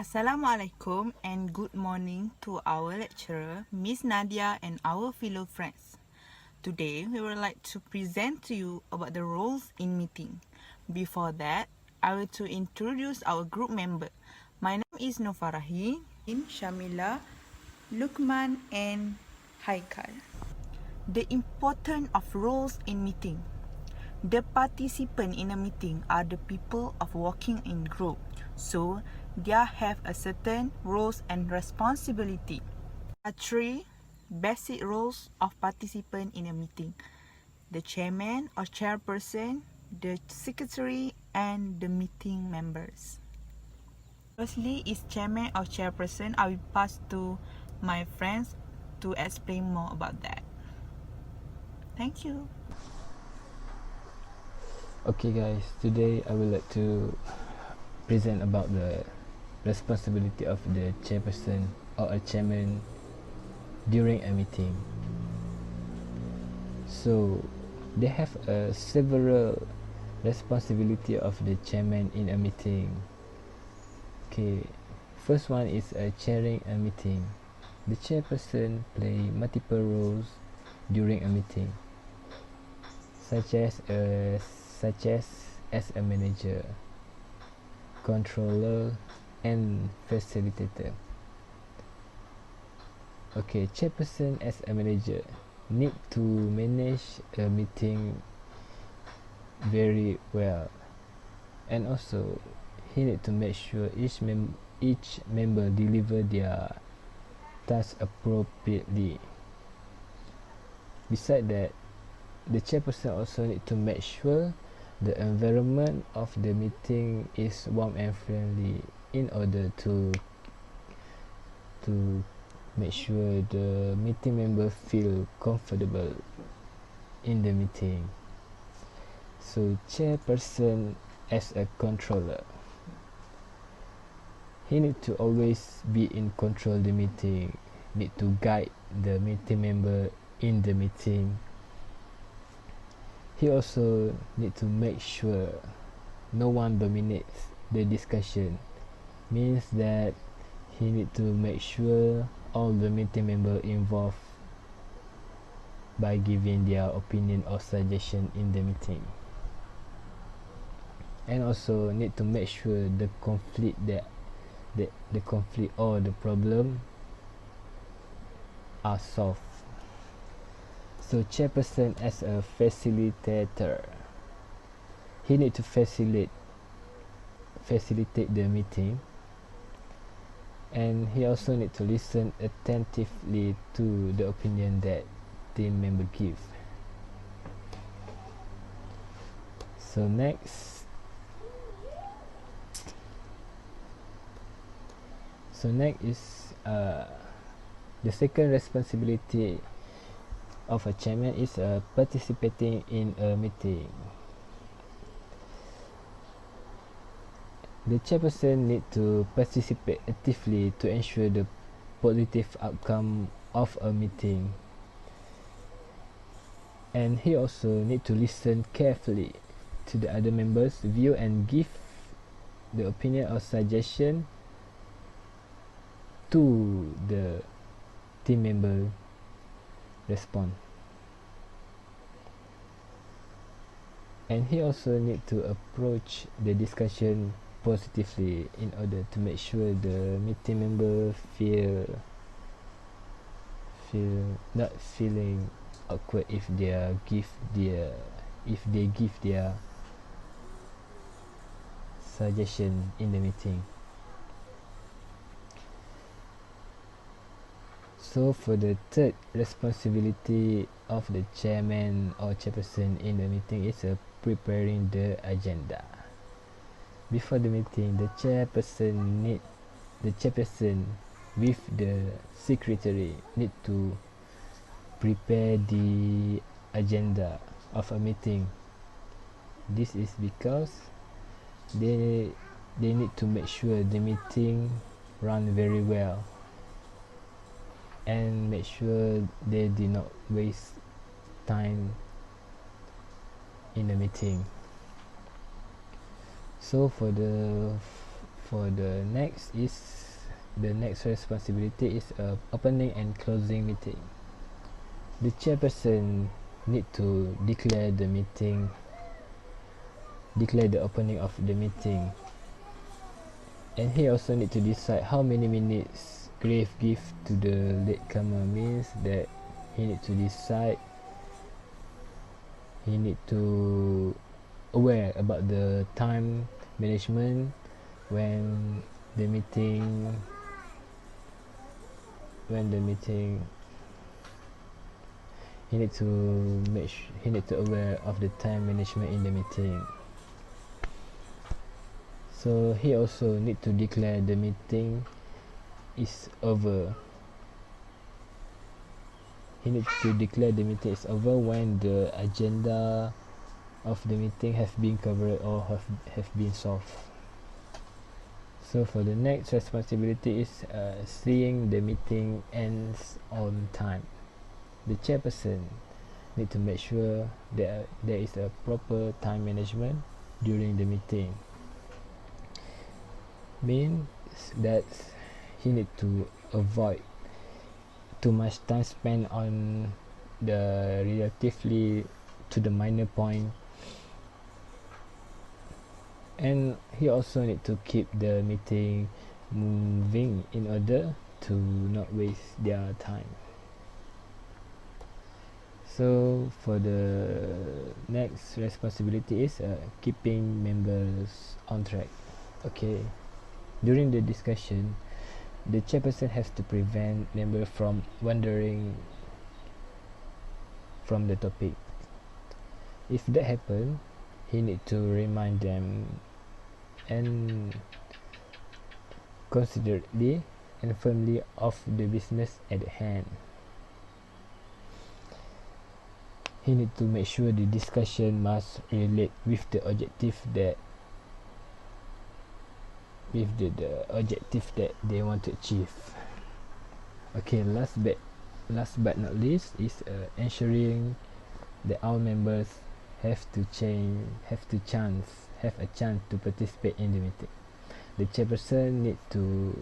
Assalamualaikum and good morning to our lecturer, Miss Nadia, and our fellow friends. Today, we would like to present to you about the roles in meeting. Before that, I will to introduce our group member. My name is Nofarahi, Shamila, Lukman, and Haikal. The importance of roles in meeting. The participant in a meeting are the people of working in group, so they have a certain roles and responsibility. There are three basic roles of participant in a meeting: the chairman or chairperson, the secretary, and the meeting members. Firstly, is chairman or chairperson. I will pass to my friends to explain more about that. Thank you. Okay guys, today I would like to present about the responsibility of the chairperson or a chairman during a meeting. So they have several responsibility of the chairman in a meeting. Okay, first one is chairing a meeting. The chairperson play multiple roles during a meeting, such as as a manager, controller, and facilitator. Okay, chairperson as a manager need to manage a meeting very well, and also he need to make sure each member deliver their task appropriately. Beside that, the chairperson also need to make sure the environment of the meeting is warm and friendly in order to make sure the meeting members feel comfortable in the meeting. So chairperson as a controller, he need to always be in control the meeting, need to guide the meeting member in the meeting. He also need to make sure no one dominates the discussion, means that he need to make sure all the meeting member involved by giving their opinion or suggestion in the meeting, and also need to make sure the conflict the conflict or the problem are solved. So chairperson as a facilitator, he need to facilitate the meeting, and he also need to listen attentively to the opinion that team member give. So next is the second responsibility of a chairman is participating in a meeting. The chairperson need to participate actively to ensure the positive outcome of a meeting, and he also need to listen carefully to the other members' view and give the opinion or suggestion to the team member respond. And he also need to approach the discussion positively in order to make sure the meeting member feel not feeling awkward if they give their suggestion in the meeting. So for the third responsibility of the chairman or chairperson in the meeting is preparing the agenda. Before the meeting, the chairperson with the secretary need to prepare the agenda of a meeting. This is because they need to make sure the meeting run very well and make sure they did not waste time in the meeting. So for For the next responsibility is opening and closing meeting. The chairperson need to declare the opening of the meeting, and he also need to decide how many minutes grave give to the latecomer. Means that he need to decide, he need to aware about the time management when the meeting he need to aware of the time management in the meeting. So he also need to declare the meeting is over. He needs to declare the meeting is over when the agenda of the meeting have been covered or have been solved. So for the next responsibility is seeing the meeting ends on time. The chairperson need to make sure that there is a proper time management during the meeting. Means that he need to avoid too much time spent on the relatively to the minor point, and he also need to keep the meeting moving in order to not waste their time. So for the next responsibility is keeping members on track. Okay, during the discussion, the chairperson has to prevent members from wandering from the topic. If that happens, he need to remind them and considerately and firmly of the business at hand. He need to make sure the discussion must relate with the objective that they want to achieve. Okay, last but not least is ensuring that our members have a chance to participate in the meeting. The chairperson need to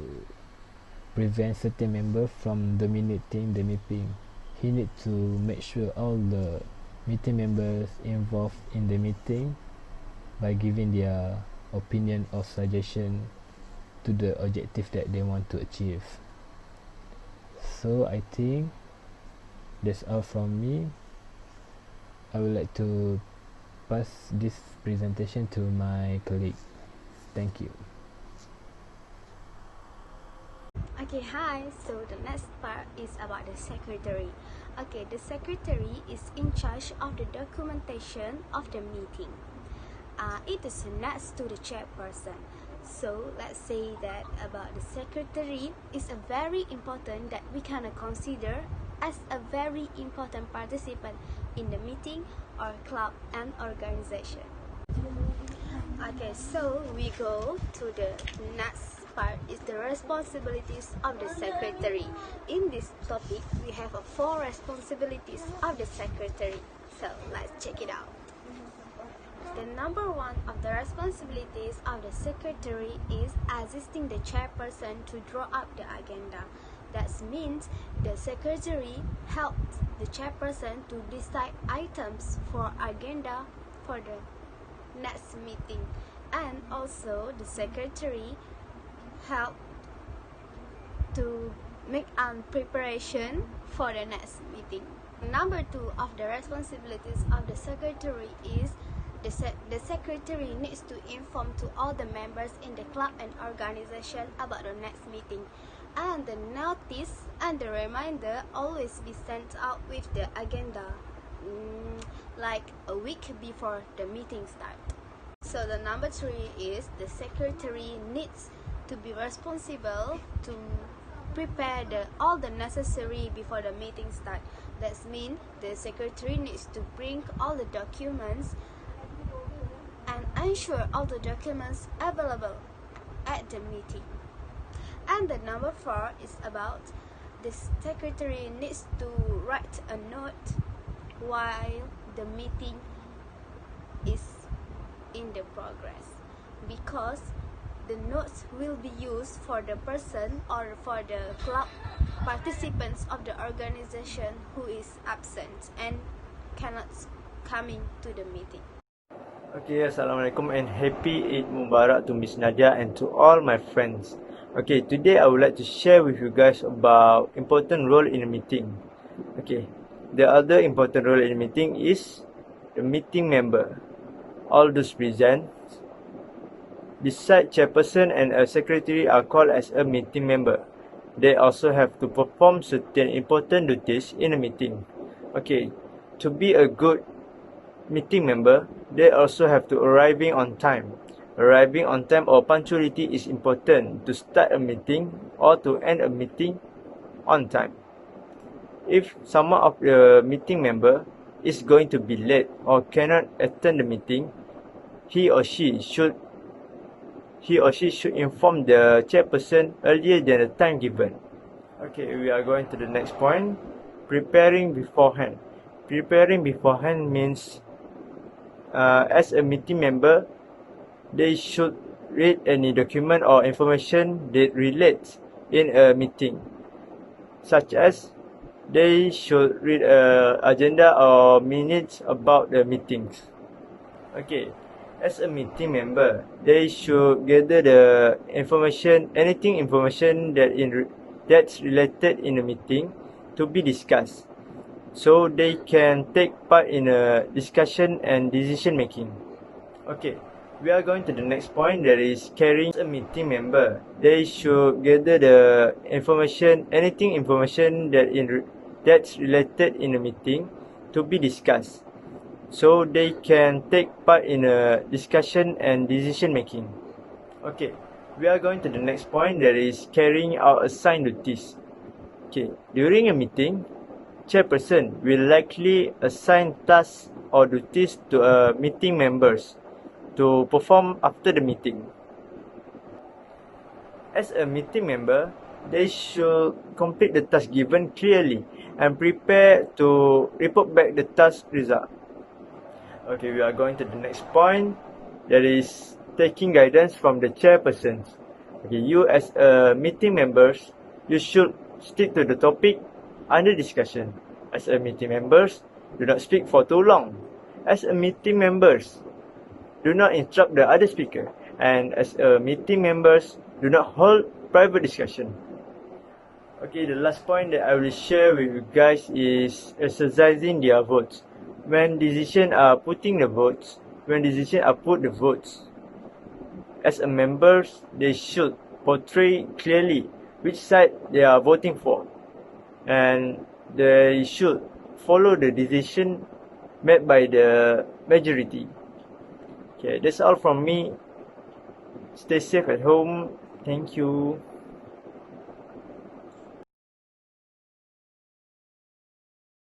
prevent certain members from dominating the meeting. He need to make sure all the meeting members involved in the meeting by giving their opinion or suggestion to the objective that they want to achieve. So I think that's all from me. I would like to pass this presentation to my colleague. Thank you. Okay, hi. So the next part is about the secretary. Okay, the secretary is in charge of the documentation of the meeting. It is next to the chairperson. So let's say that about the secretary is a very important that we can consider as a very important participant in the meeting or club and organization. Okay, so we go to the next part is the responsibilities of the secretary. In this topic, we have 4 responsibilities of the secretary. So let's check it out. The number 1 of the responsibilities of the secretary is assisting the chairperson to draw up the agenda. That means the secretary helps the chairperson to decide items for agenda for the next meeting, and also the secretary help to make preparation for the next meeting. Number 2 of the responsibilities of the secretary is the secretary needs to inform to all the members in the club and organization about the next meeting, and the notice and the reminder always be sent out with the agenda like a week before the meeting start. So the number 3 is the secretary needs to be responsible to prepare all the necessary before the meeting start. That means the secretary needs to bring all the documents and ensure all the documents available at the meeting. And the number 4 is about the secretary needs to write a note while the meeting is in the progress, because the notes will be used for the person or for the club participants of the organization who is absent and cannot coming to the meeting. Okay, Assalamualaikum and happy Eid Mubarak to Miss Nadia and to all my friends. Okay, today I would like to share with you guys about important role in a meeting. Okay, the other important role in a meeting is the meeting member. All those present, besides chairperson and a secretary, are called as a meeting member. They also have to perform certain important duties in a meeting. Okay, to be a good meeting member, they also have to arriving on time. Arriving on time or punctuality is important to start a meeting or to end a meeting on time. If someone of the meeting member is going to be late or cannot attend the meeting, he or she should inform the chairperson earlier than the time given. Okay, we are going to the next point. Preparing beforehand. Preparing beforehand means as a meeting member, they should read any document or information that relates in a meeting, such as they should read agenda or minutes about the meetings. Okay, as a meeting member, they should gather the information, information that's related in the meeting to be discussed, so they can take part in a discussion and decision making. Okay, we are going to the next point, that is carrying a meeting member. They should gather the information, information that's related in the meeting to be discussed, so they can take part in a discussion and decision making. Okay, we are going to the next point, that is carrying out assigned duties. Okay, during a meeting, chairperson will likely assign tasks or duties to meeting members to perform after the meeting. As a meeting member, they should complete the task given clearly and prepare to report back the task result. Okay, we are going to the next point, that is taking guidance from the chairpersons. Okay, you as a meeting members, you should stick to the topic under discussion. As a meeting members, do not speak for too long. As a meeting members, do not interrupt the other speaker. And as a meeting members, do not hold private discussion. Okay, the last point that I will share with you guys is exercising their votes. When decisions are put the votes, as a members, they should portray clearly which side they are voting for, and they should follow the decision made by the majority. Okay, that's all from me. Stay safe at home. Thank you.